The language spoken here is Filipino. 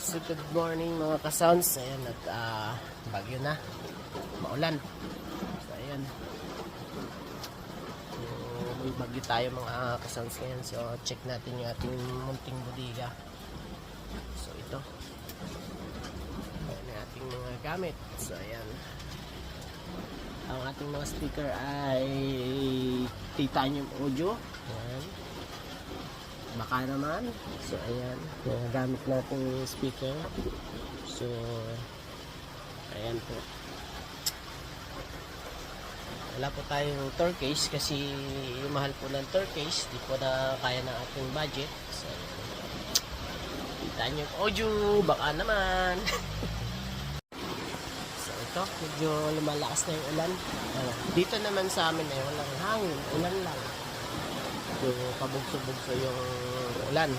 So good morning mga ka-sounds. Ayan at bagyo na. Maulan. So ayan. So may bagyo tayo mga ka-sounds ngayon. So check natin yung ating munting bodega. So ito. Ayan yung ating mga gamit. So ayan. Ang ating mga speaker ay titanium audio. Ayan. Baka naman. So ayan, yung gamit natin speaker. So ayan po. Wala po tayong Turkish kasi mahal po ng Turkish, di po na kaya ng ating budget. So kita nyo audio, baka naman. So ito, medyo lumalakas na yung ulan. Dito naman sa amin ay walang hangin, ulan lang. So pabugso-bugso yung ulan.